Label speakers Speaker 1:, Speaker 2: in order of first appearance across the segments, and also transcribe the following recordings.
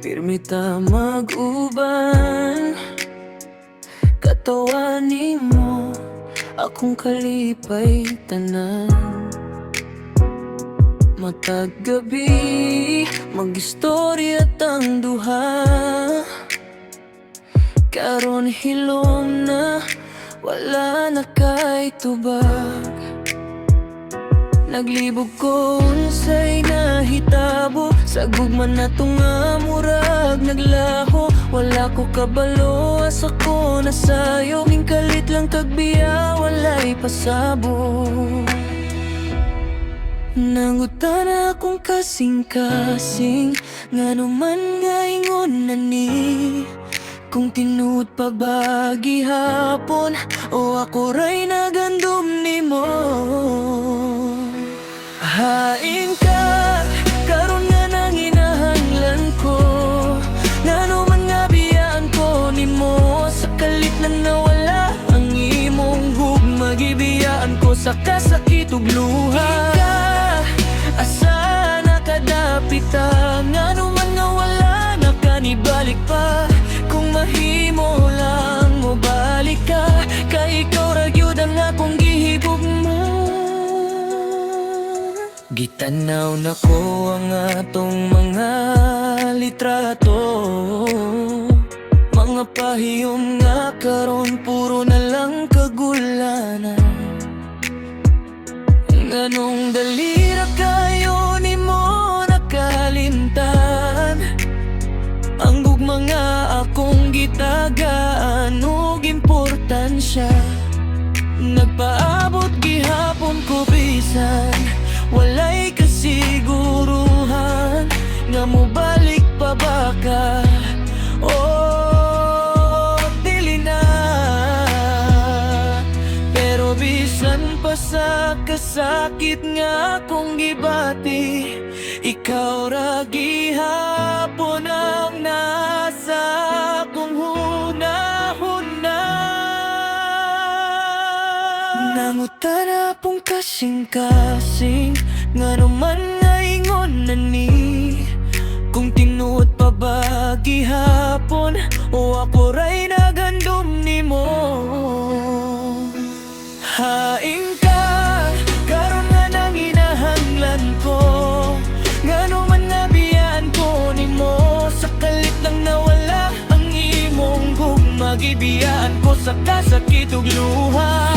Speaker 1: Pirmi ta mag-uban, katawan nimo akong kalipay tanan. Matag gabi mag-istorya tang duha, karon hilom na wala na kay tubag. Naglibog ko unsay nahitabo, sa gugma na nga murag naglaho. Wala ko kabalo, asa ko nasayo, ning kalit lang kagbiya, walay pasabo. Nangutan akong kasing-kasing, ngano man nga ingon na ni, kung tinuod pa ba gihapon o ako ray nagandom nimo. Hain ka, karon nga nang hinahanglan ko, ngano man nga biyaan ko nimo, sa kalit na nawala ang imong hugma, gibiyaan ko sa kasakit ug luha. Asa nakadapita, ngano man nga wala nakanibalik pa, kung mahimo lang mo balik ka, kay ikaw ra gyud ang akong gihigugma. Gitanaw na ko ang atong mga litrato, mga pahiyom nga karon puro na lang kagulanan. Nganong dalira kayo nimo nakalimtan, ang gugma nga akong gitagaan ug importansya. Nagpaabot gihapon ko bisan walay kasiguruhan, nga mo balik pa ba ka o dili na. Pero bisan pa sa kasakit nga akong gibati, ikaw ra gihapon ang nasa akong hunahuna. Nangutan pong kasing-kasing, ngano man nga ingon na ni, kung tinuod pa ba gihapon o ako ray nagandom nimo. Haing ka, karon nga nang hinahanglan ko, ngano man nga biyaan ko nimo, sa kalit lang nawala ang imong gugma, gibiyaan ko sa kasakit ug luha.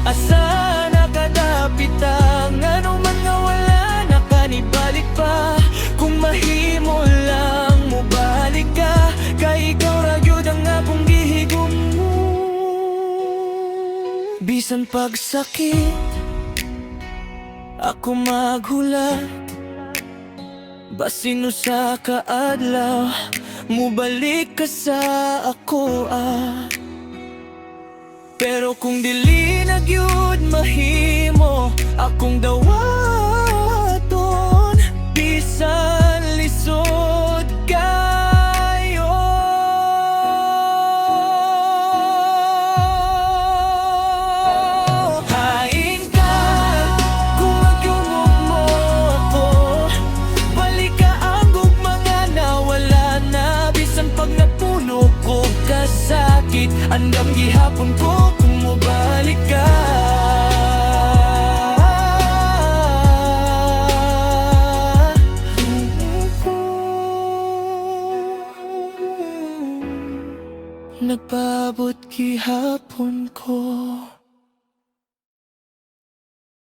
Speaker 1: Asa nakadapita, ngano man nga wala nakanibalik pa, kung mahimo lang mo balik ka, kay ikaw ra gyud ang akong gihigugma. Bisan pagsakit ako maghulat, basin usa ka adlaw mubalik ka sa ako Pero kung dili na gyud mahimo akong dawaton, bisan lisod kayo. Hain ka, kung magyumog mo ako, balik ka ang gugma nga nawala na, bisan pag napuno ko kasakit, andam gihapon ko kung mobalik ka. Nagpaabot gihapon ko.